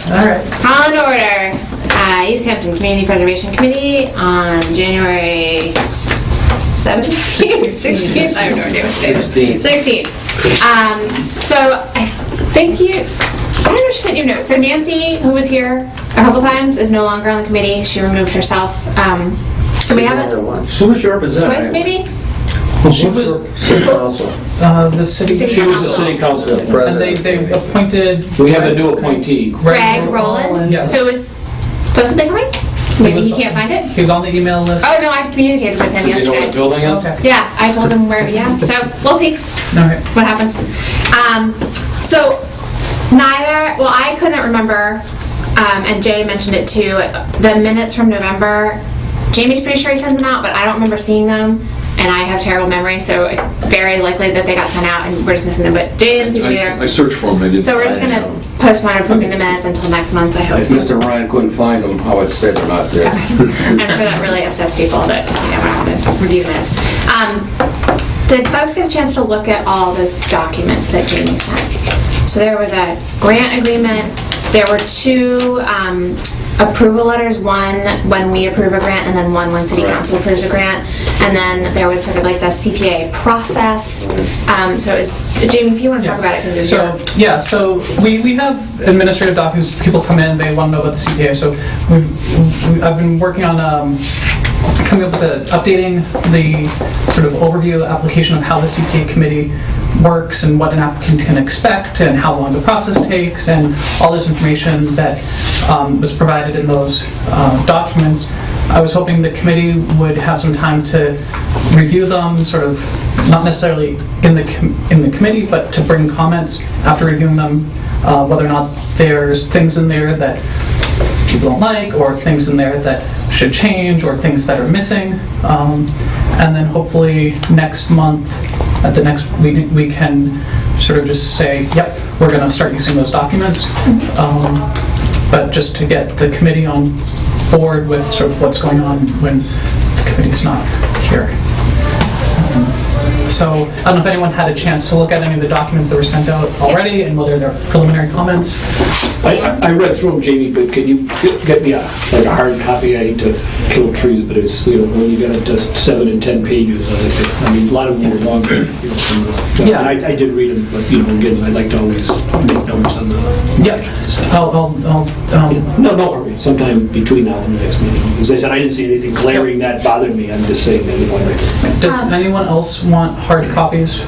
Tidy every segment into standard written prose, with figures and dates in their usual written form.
All right. Call in order. Easthampton Community Preservation Committee on January 17th? 16th? I have no idea what day it is. 16th. So I think I don't know if she sent you a note. So Nancy, who was here a couple times, is no longer on the committee. She removed herself. Can we have it Who was your representative? twice, maybe? She was City council. the city. She was the city council. And they appointed. We have a new appointee. Greg Rowland, Yes. who was supposed to be coming? Maybe he can't find it? He was on the email list. Oh, no, I communicated with him Does he know what the yesterday. building is? Okay. Yeah, I told him where, yeah. So we'll see All right. what happens. So well, I couldn't remember, and Jay mentioned it too, the minutes from November. Jamie's pretty sure he sent them out, but I don't remember seeing them. And I have terrible memory, so it's very likely that they got sent out and we're just missing them. But Jay didn't seem to be there. I searched for them, I didn't. So we're just going to postpone approving the minutes until next month, I hope. If Mr. Ryan couldn't find them, I would say they're not there. I'm sure that really upsets people that we're not going to review the minutes. Did folks get a chance to look at all those documents that Jamie sent? So there was a grant agreement. There were two approval letters, one when we approve a grant and then one when city council approves a grant. And then there was sort of like the CPA process. So it was, Jamie, if you want to talk about it, because So we have administrative documents. People come in, they want to know about the CPA. So I've been working on coming up with updating the sort of overview application of how the CPA committee works and what an applicant can expect and how long the process takes and all this information that was provided in those documents. I was hoping the committee would have some time to review them, sort of not necessarily in the committee, but to bring comments after reviewing them, whether or not there's things in there that people don't like, or things in there that should change, or things that are missing. And then hopefully next month, at the next meeting, we can sort of just say, yep, we're going to start using those documents. But just to get the committee on board with sort of what's going on when the committee's not here. So I don't know if anyone had a chance to look at any of the documents that were sent out already and whether there are preliminary comments. I read through them, Jamie, but can you get me a hard copy? I hate to kill trees, but it's, when you got it to 7 and 10 pages, I mean, a lot of them were longer. Yeah. I did read them, but, again, I'd like to always make notes on the... Yeah. No worry. Sometime between now and the next meeting. As I said, I didn't see anything glaring that bothered me. I'm just saying that, Does anyone else want hard copies?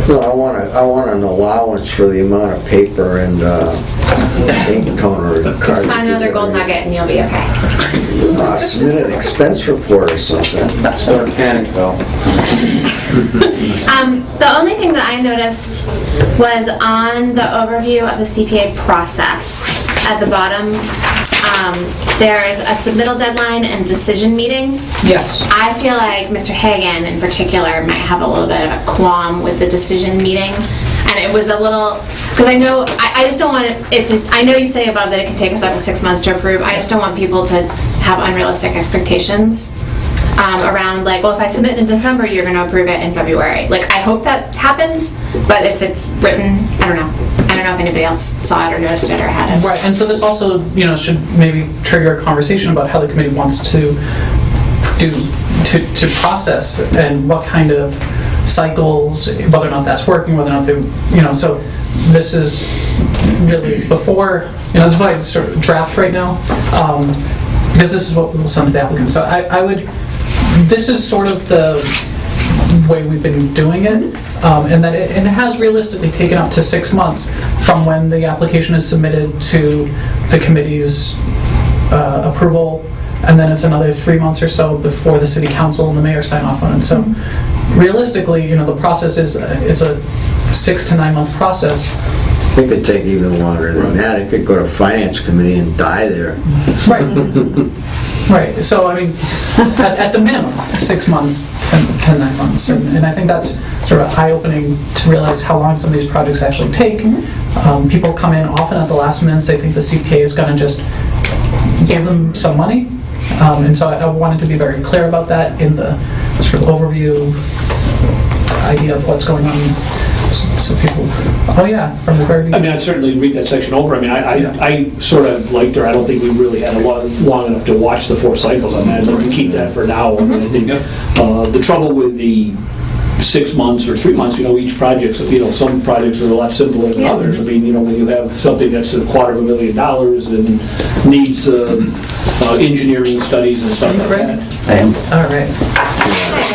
No, I want an allowance for the amount of paper and ink toner. just find another gold nugget and you'll be okay. Submit an expense report or something. Start panic though. The only thing that I noticed was on the overview of the CPA process at the bottom, there's a submittal deadline and decision meeting. Yes. I feel like Mr. Hagan in particular might have a little bit of a qualm with the decision meeting. And it was a little, because I know, I just don't want it to, I know you say above that it can take us up to 6 months to approve. I just don't want people to have unrealistic expectations around like, well, if I submit in December, you're going to approve it in February. Like, I hope that happens, but if it's written, I don't know. I don't know if anybody else saw it or noticed it or had it. Right, and so this also, should maybe trigger a conversation about how the committee wants to process and what kind of cycles, whether or not that's working, whether or not they, so this is really before, that's why it's sort of draft right now, because this is what we'll send to the applicant. So this is sort of the way we've been doing it, and that it has realistically taken up to 6 months from when the application is submitted to the committee's approval, and then it's another 3 months or so before the city council and the mayor sign off on it. So realistically, the process is a 6 to 9 month process. It could take even longer than that. It could go to finance committee and die there. Right. Right. So, I mean, at the minimum, 6 months to 9 months. And I think that's sort of eye-opening to realize how long some of these projects actually take. People come in often at the last minute and they think the CPA is going to just give them some money. And so I wanted to be very clear about that in the sort of overview idea of what's going on. So people, oh yeah, from the very I beginning. mean, I'd certainly read that section over. I mean, I sort of liked her. I don't think we really had long enough to watch the 4 cycles on that. I'd like to keep that for now. I mean, I think the trouble with the 6 months or 3 months, each project, some projects are a lot simpler than others. I mean, when you have something that's $250,000 and needs engineering studies and stuff like that. I am. All right.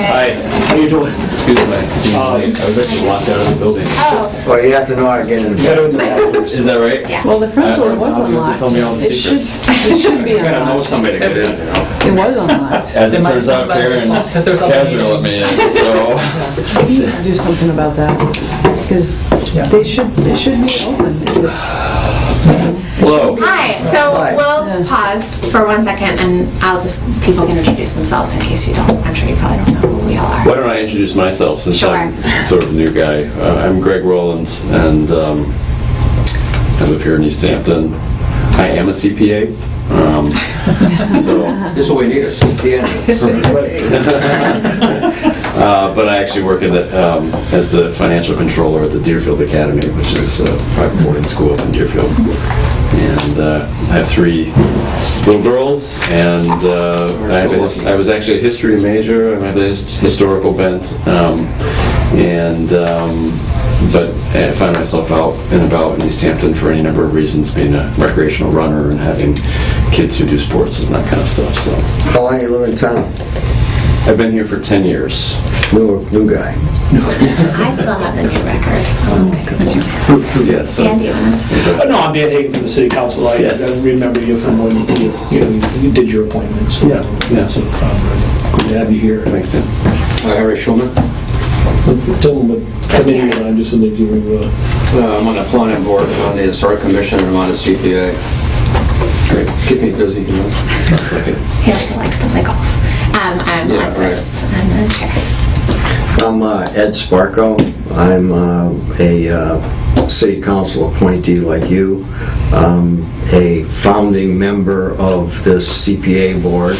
Hi, how you doing? Excuse me. I was actually locked out of the building. Oh, Well, you have to know how to get in the Get back. in the bathroom. Is that right? yeah. Well, the front door was I'll unlocked. tell me all the It should, secrets. it should be I gotta know unlocked. somebody to get in, It was unlocked. As it It might turns sound out, bad, Karen because there's other casual at me, so. We need to do something about that, because Yeah. they should be open if it's, Hello. Hi, so Hi. we'll Yeah. pause for 1 second and people can introduce themselves in case you don't, I'm sure you probably don't know who we all are. Why don't I introduce myself since Sure. I'm sort of a new guy. I'm Greg Rowlands, and I live here in Easthampton. I am a CPA. So, This is what we need, a CPN. but I actually work as the financial controller at the Deerfield Academy, which is a private boarding school up in Deerfield. And I have 3 little girls, and I was actually a history major. I have a historical bent, but I find myself out and about in Easthampton for any number of reasons, being a recreational runner and having kids who do sports and that kind of stuff. So How long you live in town? I've been here for 10 years. New guy. I still have the new record. Yes. so- Dan, do you want to? No, I'm Dan Hagan from the City Council. I Yes. remember you from when you did your appointments. Yeah. So good to have you here. Thanks, Tim. Harry Schulman. Tell them what Just committee here. you're on, just so that you were... I'm on the planning board, on the historic commission, and I'm on the CPA. Great. Keep me busy, Sounds like it. He also likes to play golf. I'm Yeah, Alexis, I'm the chair. I'm Ed Sparko. I'm a city council appointee like you. A founding member of this CPA board.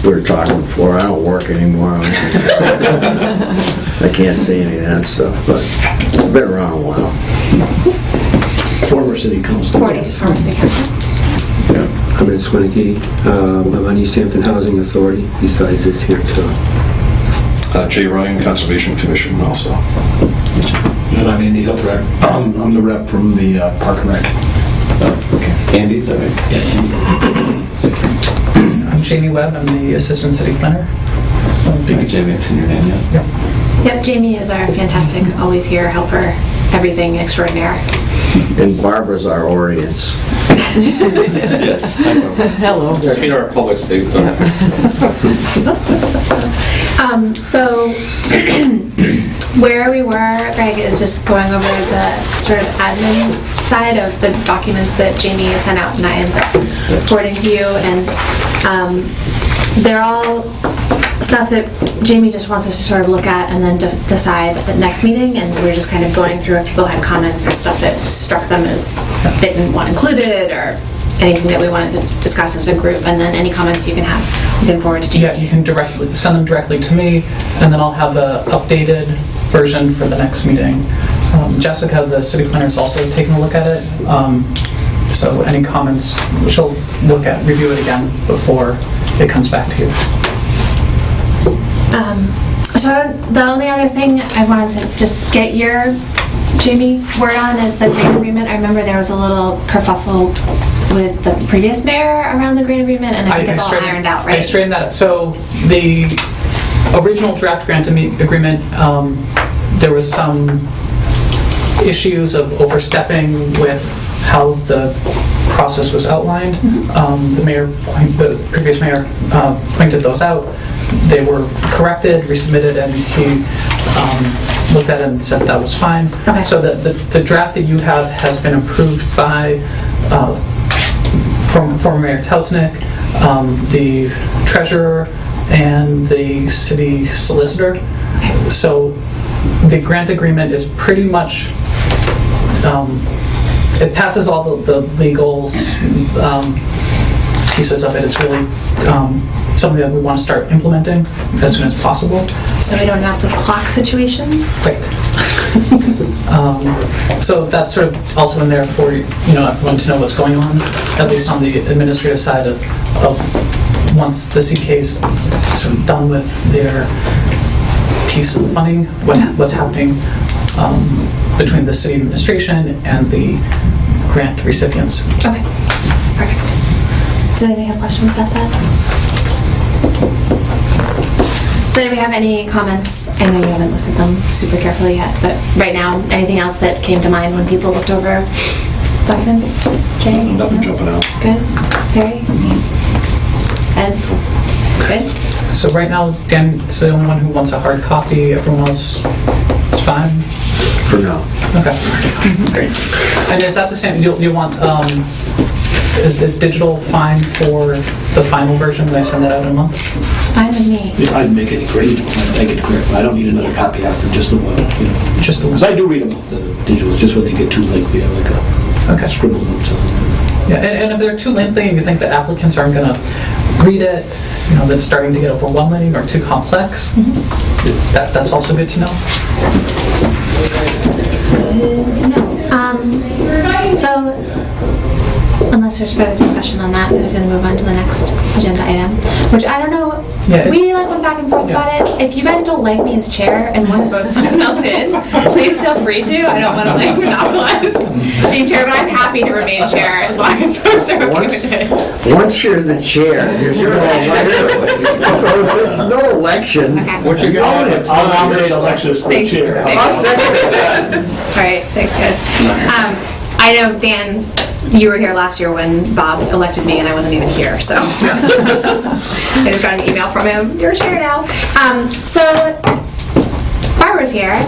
We were talking before, I don't work anymore. I can't see any of that stuff, but I've been around a while. Former City Council. 40 from City Council. I'm in Swinnicky. I'm on Easthampton Housing Authority, besides this here too. Jay Ryan, Conservation Commission also. And I'm Andy Hiltreck. I'm the rep from the Park and Rec. Okay. Andy, is that right? Yeah, Andy. I'm Jamie Webb, I'm the assistant city planner. Thank you, Jamie. I've seen your name yet. Yep, Jamie is our fantastic, always here, helper, everything extraordinaire. And Barbara's our audience. Yes. hello. Yeah, she's our public speaker. So where we were, Greg, is just going over the sort of admin side of the documents that Jamie had sent out and I am reporting to you. And they're all stuff that Jamie just wants us to sort of look at and then decide at the next meeting. And we're just kind of going through if people had comments or stuff that struck them as they didn't want included or anything that we wanted to discuss as a group. And then any comments you can have, you can forward to Jamie. Yeah, you can send them directly to me, and then I'll have the updated version for the next meeting. Jessica, the city planner, is also taking a look at it. So any comments, she'll review it again before it comes back to you. So the only other thing I wanted to just get your, Jamie, word on is the grant agreement. I remember there was a little kerfuffle with the previous mayor around the grant agreement, and I think it's all ironed out, right? I straightened that out. So the original draft grant agreement, there was some issues of overstepping with how the process was outlined. The previous mayor pointed those out. They were corrected, resubmitted, and he looked at it and said that was fine. Okay. So the draft that you have has been approved by former Mayor Telznick, the treasurer, and the city solicitor. So the grant agreement is pretty much, it passes all the legal pieces of it. It's really something that we want to start implementing as soon as possible. So we don't have the clock situations? Right. So that's sort of also in there for, everyone to know what's going on, at least on the administrative side of once the CPA's sort of done with their piece of funding, what's happening between the city administration and the grant recipients. Okay, perfect. Does anybody have questions about that? Does anybody have any comments? I know you haven't looked at them super carefully yet, but right now, anything else that came to mind when people looked over documents? Jay? Nothing jumping out. Good. Harry? Ed's? Good? So right now, Dan's the only one who wants a hard copy. Everyone else is fine? For now. Okay. Great. And is that the same, you want, is the digital fine for the final version when I send that out in a month? It's fine with me. I'd make it great, I'd make it correct, I don't need another copy after just the one, Just the one? Because I do read them off the digitals, just when they get too lengthy, I like Okay. a scribble notes on them. Yeah, and if they're too lengthy and you think that applicants aren't going to read it, that's starting to get overwhelming or too complex, that's also good to know. Good to know. So, unless there's further discussion on that, I was going to move on to the next agenda item, which I don't know. Yeah, we went back and forth about it. If you guys don't like me as chair and want to vote someone else in, please feel free to. I don't want to monopolize being chair, but I'm happy to remain chair as long as folks are okay with it. Once you're the chair, there's no election. So there's no elections. Okay. What you going I'll nominate Alexis for Thanks. chair. I'll second it. All right, thanks guys. I know, Dan, you were here last year when Bob elected me and I wasn't even here, so. I just got an email from him, you're chair now. So, Barbara's here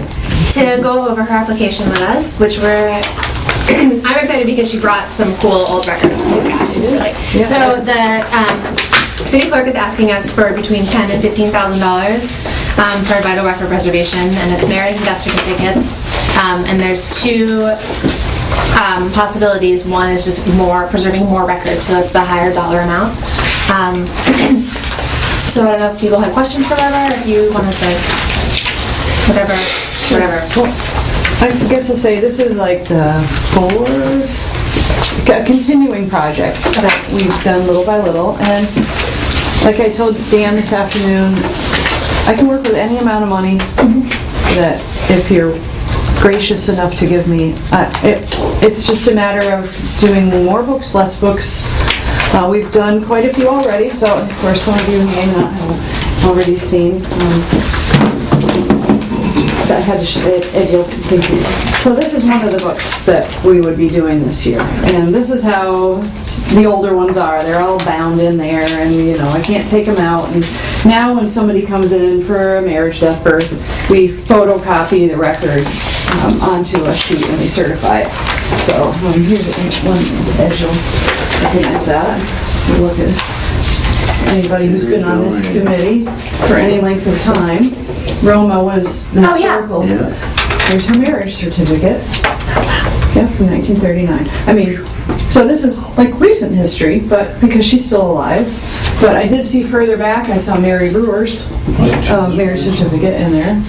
to go over her application with us, which I'm excited because she brought some cool old records to really. So the city clerk is asking us for between $10,000 and $15,000 for a vital record preservation, and it's marriage and death certificates. And there's two possibilities. One is just preserving more records, so that's the higher dollar amount. So I don't know if people had questions for Barbara, or if you wanted to, whatever. Well, I guess I'll say this is like the fourth continuing project that we've done little by little. And like I told Dan this afternoon, I can work with any amount of money that if you're gracious enough to give me. It's just a matter of doing more books, less books. We've done quite a few already, so of course some of you may not have already seen. I had to you'll think so this is one of the books that we would be doing this year, and this is how the older ones are. They're all bound in there, and I can't take them out. And now when somebody comes in for a marriage, death, birth, we photocopy the record onto a sheet and we certify it. So here's one as you'll recognize that. You look at anybody who's been on this committee for any length of time. Roma was the historical. Yeah. There's her marriage certificate. Yeah, from 1939. I mean, so this is like recent history, but because she's still alive. But I did see further back, I saw Mary Brewer's marriage certificate in there.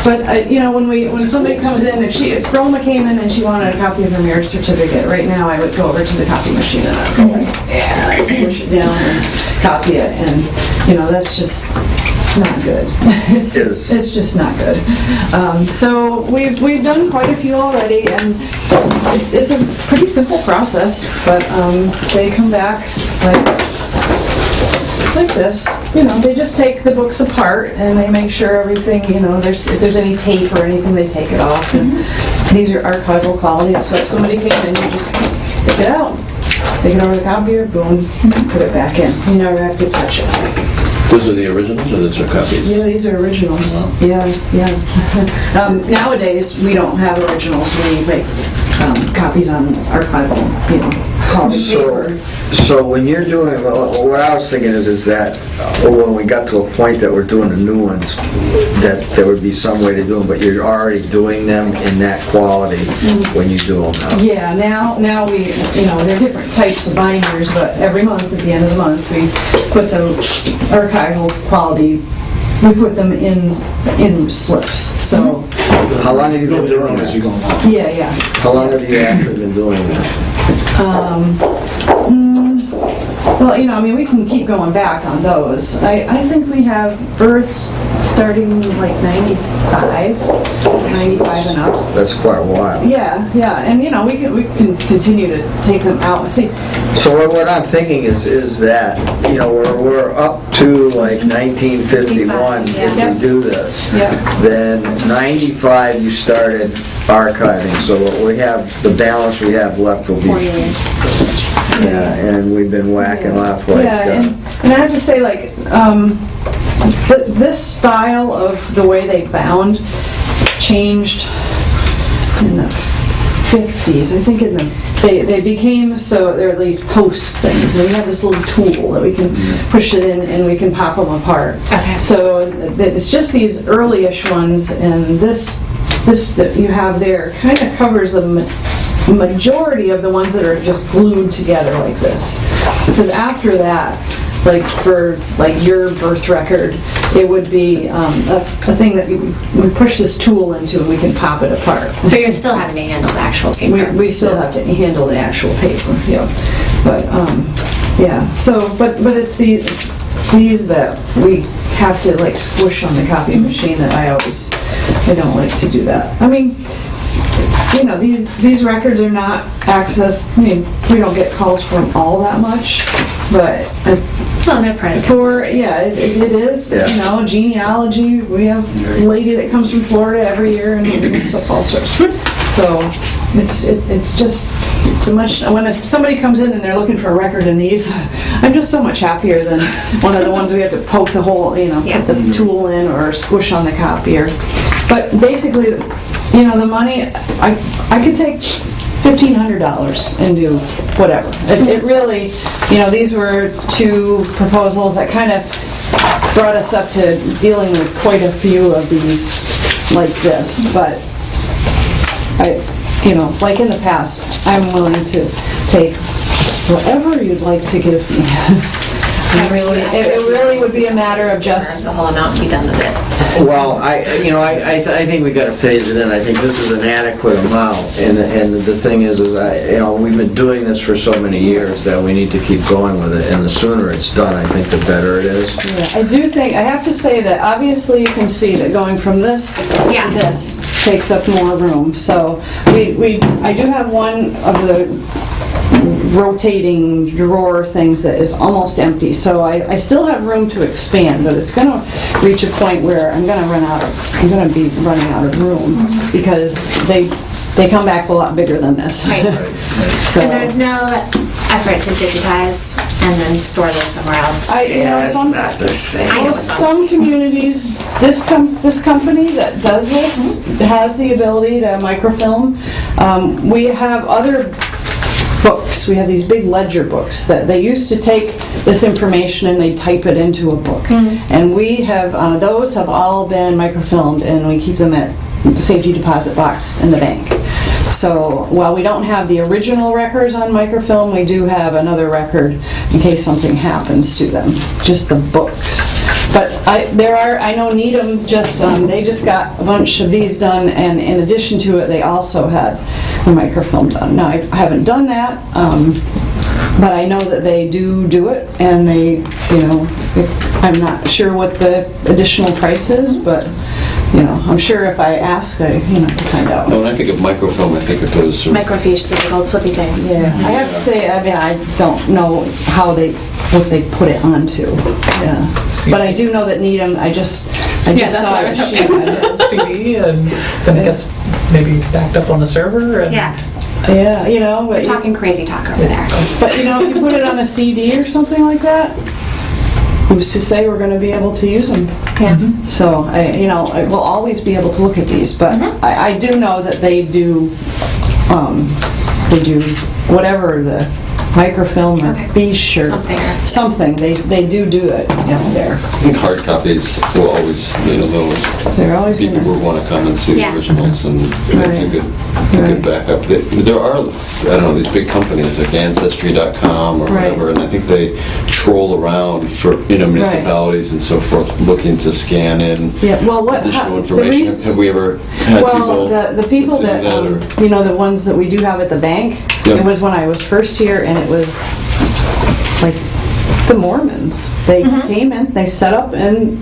But when somebody comes in, if Roma came in and she wanted a copy of her marriage certificate, right now I would go over to the copy machine and I'd go like, I'd push it down and copy it, and that's just not good. It's just not good. So we've done quite a few already, and it's a pretty simple process, but they come back like this. They just take the books apart and they make sure everything, if there's any tape or anything, they take it off. And these are archival quality, so if somebody came in, you just pick it out, take it over the copier, boom, put it back in. You never have to touch it. Those are the originals, or those are copies? Yeah, these are originals. Yeah. Nowadays, we don't have originals. We make copies on archival, quality So, paper. so when you're doing, well, what I was thinking is that when we got to a point that we're doing the new ones, that there would be some way to do them, but you're already doing them in that quality when you do them now. Yeah, now we, they're different types of binders, but every month, at the end of the month, we put the archival quality, we put them in slips, so, How long have you been Build it doing around as you that? go along. yeah. How long have you actually been doing that? Well, we can keep going back on those. I think we have births starting like 95 and up. That's quite a while. Yeah, and we can continue to take them out. See, So what I'm thinking is that, we're up to like 1951 if Yeah. we do this. yeah, Then 95 you started archiving, so what we have, the balance we have left will be. 4 years. Yeah, and we've been whacking off like, yeah, and I have to say, like, this style of the way they bound changed in the 50s. I think they became, so there are these post things, and we have this little tool that we can push it in and we can pop them apart. Okay. So it's just these early-ish ones, and this that you have there kind of covers the majority of the ones that are just glued together like this. Because after that, like for like your birth record, it would be a thing that we push this tool into and we can pop it apart. But you're still having to handle the actual paper. We still have to handle the actual paper, yeah. But, yeah, so, but it's these that we have to like squish on the copy machine that I don't like to do that. I mean, these records are not accessed, we don't get calls for them all that much, but Well, they're private. it is, Yeah. genealogy, we have a lady that comes from Florida every year and looks up all sorts. So, it's just, it's a much, when somebody comes in and they're looking for a record in these, I'm just so much happier than one of the ones we have to poke the hole, put the tool in or squish on the copier. But basically, the money, I could take $1,500 and do whatever. It really, these were two proposals that kind of brought us up to dealing with quite a few of these like this, but like in the past, I'm willing to take whatever you'd like to give me. It really would be a matter of just... The whole amount, be done with it. well, I think we gotta phase it in. I think this is an adequate amount, and the thing is we've been doing this for so many years that we need to keep going with it, and the sooner it's done, I think the better it is. Yeah, I have to say that obviously you can see that going from this to this takes up more room. So I do have one of the rotating drawer things that is almost empty, so I still have room to expand, but it's going to reach a point where I'm going to be running out of room because they come back a lot bigger than this. Right. So, And there's no effort to digitize and then store this somewhere else. It's not the same. I know it's not the some communities, this company that does this has the ability to microfilm. We have other books. We have these big ledger books that they used to take this information and they type it into a book. And we have, those have all been microfilmed and we keep them at the safety deposit box in the bank. So while we don't have the original records on microfilm, we do have another record in case something happens to them, just the books. But I know Needham they just got a bunch of these done, and in addition to it, they also had the microfilm done. Now, I haven't done that, but I know that they do it, and I'm not sure what the additional price is, but I'm sure if I ask, I can find out. When I think of microfilm, I think of those sort of Microfiche, the big old flippy things. Yeah, I have to say, I don't know what they put it onto. Yeah, but I do know that Needham. I just that's saw what I it. was hoping. CD, and then it gets maybe backed up on the server. And Yeah, but We're talking crazy talk over there. But if you put it on a CD or something like that, who's to say we're going to be able to use them? Yeah. So I will always be able to look at these, but I do know that they do whatever the microfilm or Okay. biche or Something. They do it there. I think hard copies will always, those They're always people gonna, will want to come and see the Yeah. originals, and it's a Right. good Right. backup. There are, I don't know, these big companies like Ancestry.com or Right. whatever, and I think they troll around for, municipalities and so forth, looking to scan in yeah, well, additional the information. reason- Have we ever had people? Well, the people do that, or- the ones that we do have at the bank, Yeah. it was when I was first here, and it was like the Mormons. They came in, they set up in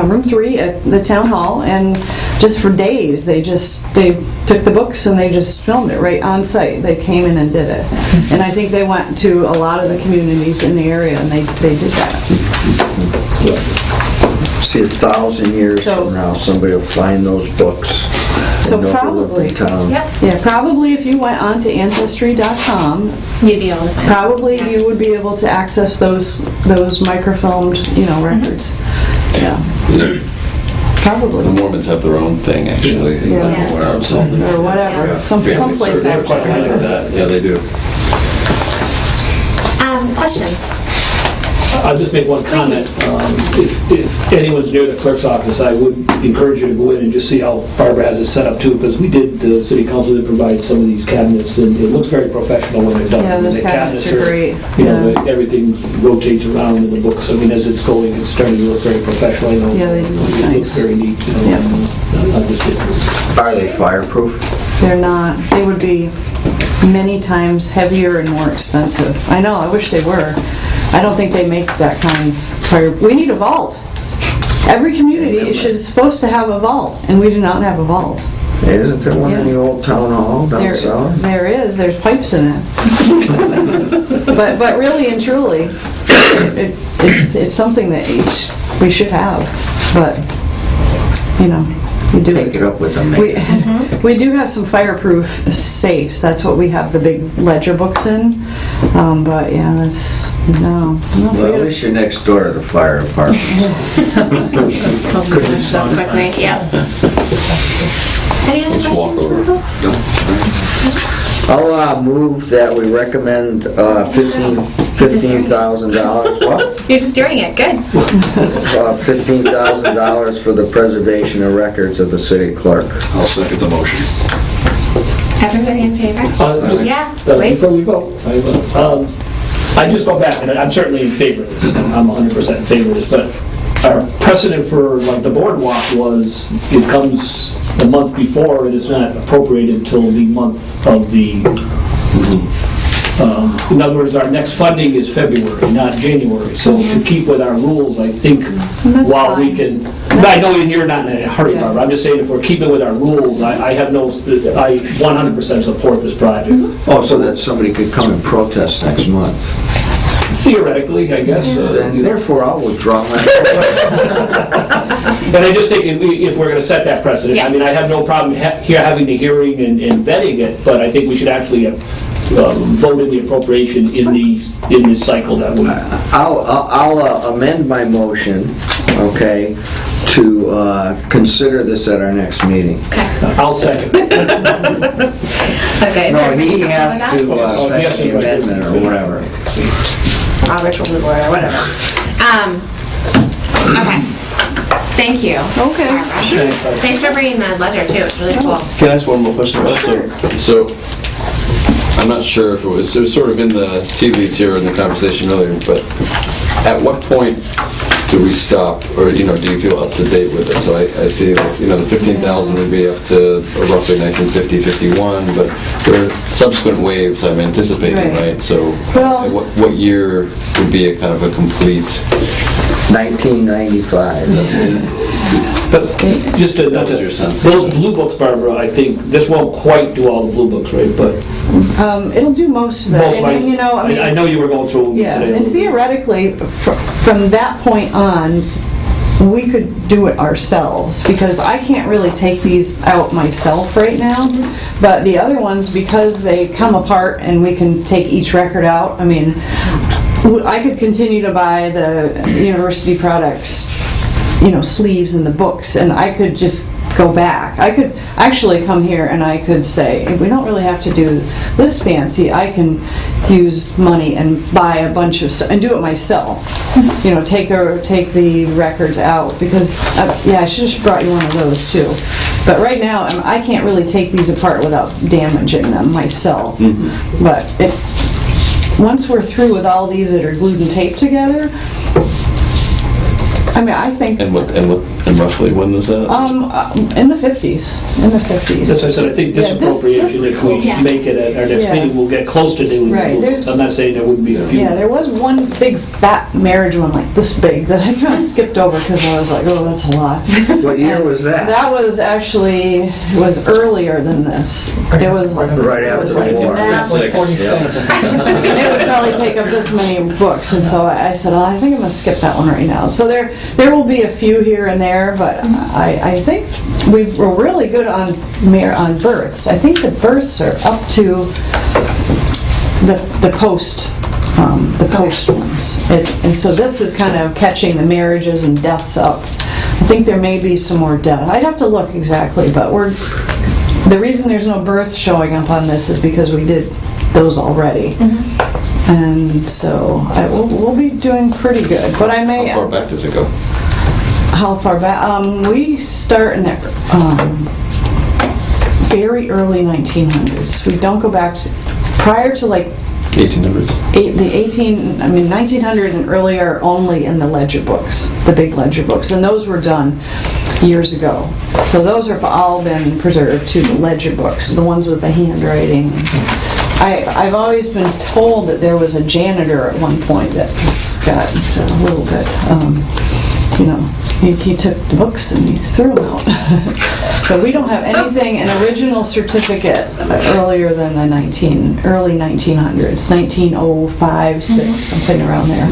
room 3 at the town hall, and just for days, they took the books and they just filmed it right on site. They came in and did it. And I think they went to a lot of the communities in the area, and they did that. See, 1,000 years So- from now, somebody will find those books. So and they'll go look probably- in town. Yep, Yeah, probably if you went on to Ancestry.com, you'd be able to find it. probably you would be able to access those microfilmed, records. Yeah, The probably. Mormons have their own thing, actually. Yeah. Where our Or whatever, Yeah. someplace They're out quite there. like that. Yeah, they do. Questions? I'll just make one comment. If anyone's near the clerk's office, I would encourage you to go in and just see how Barbara has it set up too, because the city council did provide some of these cabinets, and it looks very professional when they're done. Yeah, I mean, those the cabinets are great. Everything rotates around in the books. I mean, as it's going, it's starting to look very professional. Yeah, they do look It looks nice. very neat. Yeah. I'll just Are they fireproof? They're not, they would be many times heavier and more expensive. I know, I wish they were. I don't think they make that kind of fire. We need a vault. Every community is supposed to have a vault, and we do not have a vault. Isn't there one in Yeah. the old town hall down There, south? there is, there's pipes in it. But really and truly, it's something that we should have, but, we do. Take it up with them. We do have some fireproof safes, that's what we have the big ledger books in, but yeah, no. Well, at least you're next door to the fire department. Quickly, yeah. Any other Just walk questions from over. folks? I'll move that we recommend $15,000. What? You're just doing it, good. $15,000 for the preservation of records of the city clerk. I'll second the motion. Everybody in favor? Just, Yeah, wait. before we vote, I just go back, and I'm certainly in favor of this. I'm 100% in favor of this, but our precedent for like the boardwalk was it comes the month before and it's not appropriated until the month of the. In other words, our next funding is February, not January. So to keep with our rules, I think while we can, I know you're not in a hurry, Yeah. Barbara. I'm just saying if we're keeping with our rules, I 100% support this project. Oh, so that somebody could come and protest next month. Theoretically, I guess. Then therefore, I'll withdraw my... And I just think if we're going to set that precedent, I mean, I have no problem having the hearing and vetting it, but I think we should actually vote in the appropriation in this cycle that we. I'll amend my motion, okay, to consider this at our next meeting. I'll second. Okay. is No, there he anything has about to that? second the amendment or whatever. Robert's rules of order, whatever. Okay. Thank you. Okay. Barbara. Thanks for bringing the ledger too, it's really cool. Can I ask one more question about that? So, I'm not sure if it was sort of in the tea leaves here in the conversation earlier, but at what point do we stop, or, do you feel up to date with it? So I see that, the 15,000 would be up to roughly 1950, 51, but there are subsequent waves I'm anticipating, Right. right? So Well- what year would be a kind of a complete... 1995. But just to, That was your sense. those blue books, Barbara, I think, this won't quite do all the blue books, right? But It'll do most of that. most And, likely, I know you were going through them Yeah, today. and theoretically, from that point on, we could do it ourselves, because I can't really take these out myself right now, but the other ones, because they come apart and we can take each record out, I mean, I could continue to buy the university products, sleeves and the books, and I could just go back. I could actually come here and I could say, we don't really have to do this fancy. I can use money and buy a bunch of stuff and do it myself. You know, take the records out because, I should have brought you one of those too. But right now, I can't really take these apart without damaging them myself. But once we're through with all these that are glued and taped together, I mean, I think... And roughly when was that? In the 50s. As I said, I think this Yeah, appropriation, if we make it at our next Yeah. meeting, we'll get close to doing Right, it. I'm not saying there wouldn't be a few. Yeah, there was one big fat marriage one like this big that I kind of skipped over because I was like, oh, that's a lot. What year was that? That was earlier than this. It was like... Right after the war. Like 46. It would probably take up this many books, and so I said, I think I'm going to skip that one right now. So there will be a few here and there, but I think we're really good on births. I think the births are up to the post ones. And so this is kind of catching the marriages and deaths up. I think there may be some more death. I'd have to look exactly, but the reason there's no births showing up on this is because we did those already. And so we'll be doing pretty good. But I may... How far back does it go? How far back? We start in the very early 1900s. We don't go back prior to like 1800s. 1900 and earlier only in the ledger books, the big ledger books, and those were done years ago. So those have all been preserved to the ledger books, the ones with the handwriting. I've always been told that there was a janitor at one point that just got a little bit, he took the books and he threw them out. So we don't have anything, an original certificate earlier than the early 1900s, 1905, 6, something around there.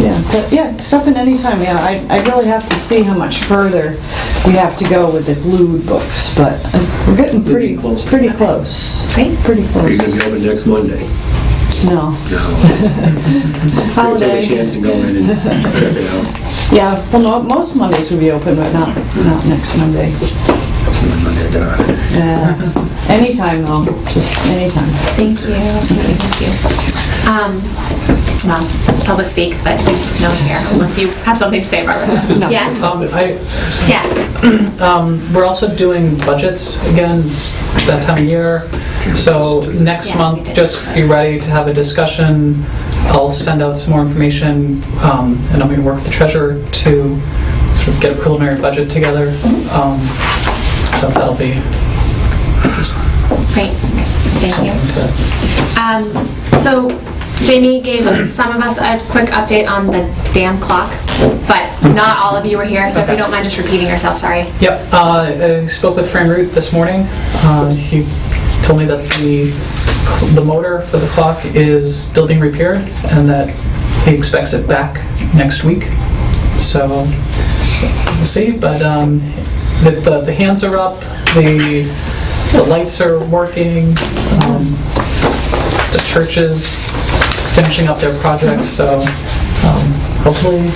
Yeah, but yeah, stop in any time. Yeah, I really have to see how much further we have to go with the glued books, but we're getting pretty close. Pretty close. Great. Pretty close. Are you going to be open next Monday? No. Take Holiday. a chance and go in and check it out. Yeah, well, no, most Mondays would be open, but not next Monday. Anytime though, just anytime. Thank you. Well, public speak, but no one's here unless you have something to say, Barbara. No. Yes. Yes. We're also doing budgets again, it's that time of year. So next Yes, we month, did. just be ready to have a discussion. I'll send out some more information, and I'm going to work with the treasurer to sort of get a preliminary budget together. So that'll be Great. Thank you. something to... So Jamie gave some of us a quick update on the dam clock, but not all of you were here, so if you don't mind just repeating yourself, sorry. Yep, I spoke with Fran Root this morning. He told me that the motor for the clock is still being repaired and that he expects it back next week. So we'll see, but the hands are up, the lights are working, the church is finishing up their project, so hopefully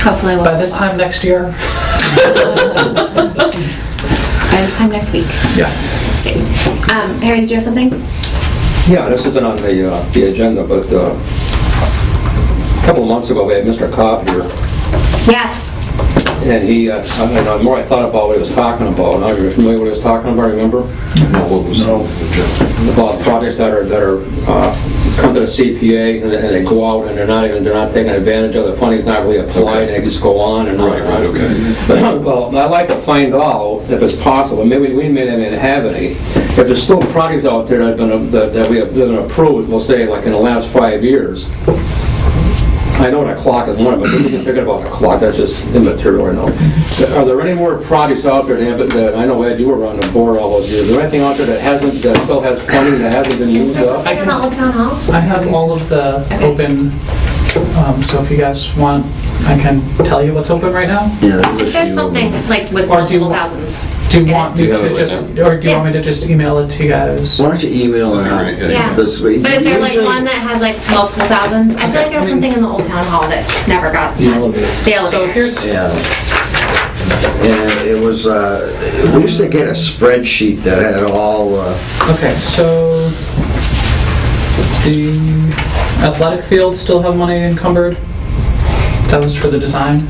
Hopefully we'll... by this time next year. By this time next week. Yeah. Let's see. Harry, did you have something? Yeah, this isn't on the agenda, but a couple of months ago, we had Mr. Cobb here, Yes. and he, the more I thought about what he was talking about, now you're familiar with what he was talking about, remember? About projects that are come to the CPA and they go out and they're not taking advantage of the funding's not really applied, they just go on and on. Right, okay. Well, I'd like to find out if it's possible, maybe we may not even have any, if there's still projects out there that we have been approved, we'll say like in the last 5 years. I know that clock is one, but we can forget about the clock, that's just immaterial right now. Are there any more projects out there that I know, Ed, you were on the board all those years, is there anything out there that still has funding that hasn't been Is used there up? something in the Old Town Hall? I have all of the open, so if you guys want, I can tell you what's open right now. Yeah, If there's something like with Or do you multiple want- thousands. Do you want me Do you have to it right just, now? or do you want me to just email it to you guys? Why don't you email it out? Yeah. This way. But is there like Usually- one that has like multiple thousands? I feel like there was something in the Old Town Hall that never got. The elevator. The elevator. So here's, Yeah. And it was, we used to get a spreadsheet that had all, Okay, so the athletic field still have money encumbered? That was for the design?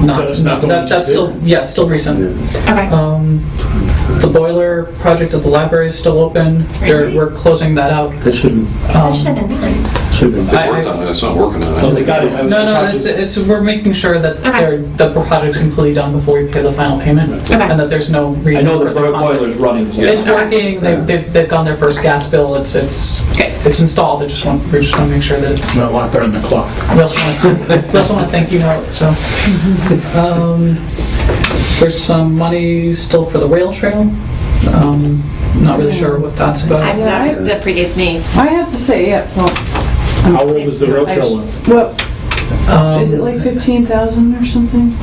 That's not the one you That's just still, did? yeah, still recent. Okay. The boiler project at the library is still open. Really? We're closing that out. That should That should have been done. have been. They worked on it, it's not working on Oh, it. they got it. No, it's we're making sure that Okay. that the project's completely done before we pay the final payment, Okay. and that there's no I reason know for the the conflict. boiler's running. It's working. They've gotten their first gas bill. It's Good. installed. We just want to make sure that it's. It's not locked on the clock. We also want to thank you note. So there's some money still for the rail trail. Not really sure what that's about. That predates me. I have to say, yeah, well, How old was the rail trail one? well, is it like 15,000 or something?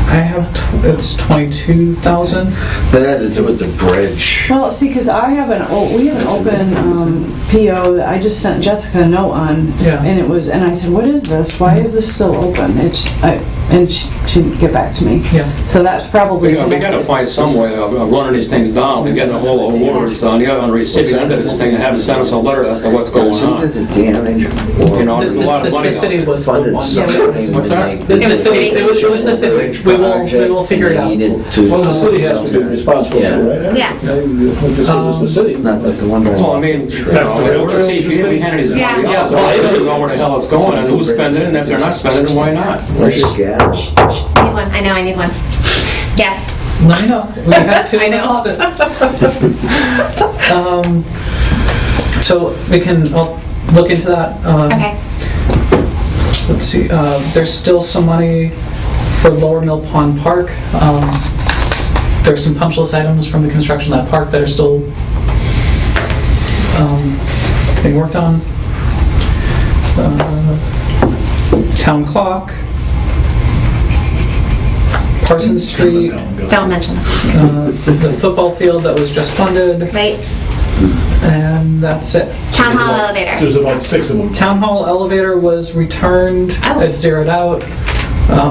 I have it's 22,000. that had to do with the bridge. Well, see, because we have an open PO that I just sent Jessica a note on. Yeah. And I said, what is this? Why is this still open? And she didn't get back to me. Yeah. So that's probably. We gotta find some way of running these things down and getting a whole of orders on the other receiving end of this thing and having sent us a letter as to what's going Wasn't on. it the damage? You know, there's a lot of money The out city there. was the Funded one. something. What's that? It was the city. It was the city. We will figure it out. Well, the city has to be responsible Yeah. too, right? Yeah. Just because it's the city. Not like the one. Well, I mean, you know, see, if you can't be handing these money Yeah. out, so I don't know where the hell it's going and who's spending it, and if they're not spending it, why not? Where's your gas? Need one. I know, I need one. Yes. Let me know. We have two I in the know. closet. So we can I'll look into that. Okay. Let's see. There's still some money for Lower Mill Pond Park. There's some punch list items from the construction of that park that are still being worked on. Town clock. Parsons Street. Don't mention it. The football field that was just funded. Right? And that's it. Town hall elevator. There's about 6 of them. Town hall elevator was returned. Oh. It's zeroed out.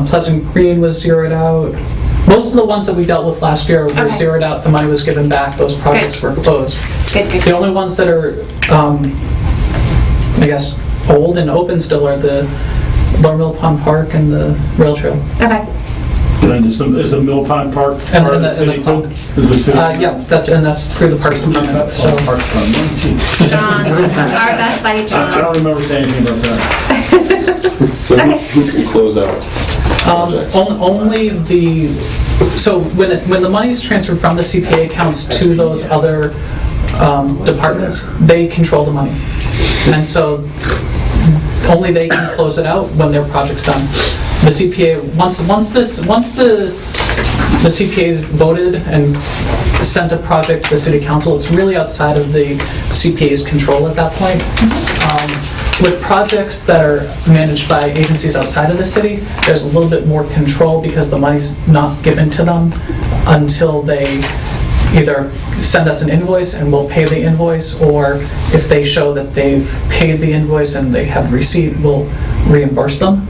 Pleasant Green was zeroed out. Most of the ones that we dealt with last year were Okay. zeroed out. The money was given back. Those projects were closed. Good, good. The only ones that are, I guess, old and open still are the Lower Mill Pond Park and the rail trail. Okay. And is the Mill Pond Park And- part of and the the- city and the too? Is the city? Yeah, that's through the Parks Department. So. John, our best buddy I John. don't remember saying anything about that. So who can close out projects? Only so when the money is transferred from the CPA accounts to those other departments, they control the money. And so only they can close it out when their project's done. The CPA, once the CPA is voted and sent a project to the city council, it's really outside of the CPA's control at that point. With projects that are managed by agencies outside of the city, there's a little bit more control because the money's not given to them until they either send us an invoice and we'll pay the invoice, or if they show that they've paid the invoice and they have the receipt, we'll reimburse them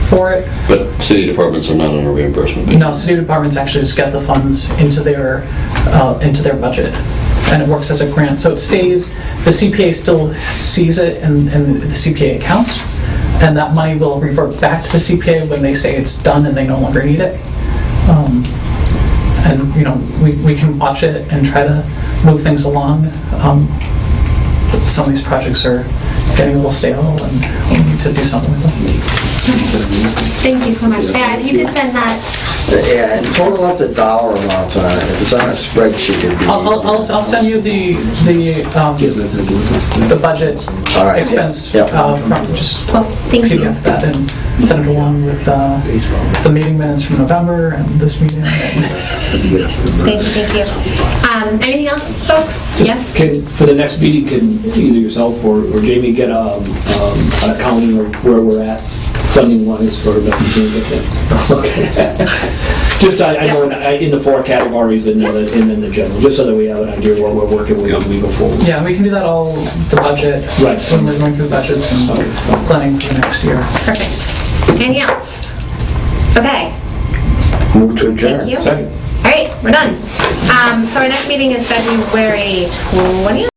for it. But city departments are not on a reimbursement basis. No, city departments actually just get the funds into their budget, and it works as a grant. So it stays, the CPA still sees it in the CPA accounts, and that money will revert back to the CPA when they say it's done and they no longer need it. And, you know, we can watch it and try to move things along. But some of these projects are getting a little stale, and we need to do something with them. Thank you so much. Yeah, if you could send that. Yeah, and total up the dollar amounts on it. If it's on a spreadsheet, it'd be. I'll send you the budget All right, expense yeah. from just Well, thank you. PDF that and send it along with the meeting minutes from November and this meeting. Thank you. Anything else, folks? Yes? For the next meeting, can either yourself or Jamie get an accounting of where we're at funding-wise for the, okay. Just, I know in the 4 categories and then the general, just so that we have an idea of what we're working with as we go forward. Yeah, we can do that all, the budget, Right. when we're going through budgets and planning for the next year. Perfect. Anything else? Okay. Move to adjourn. Thank you. Second. All right, we're done. So our next meeting is February 20th?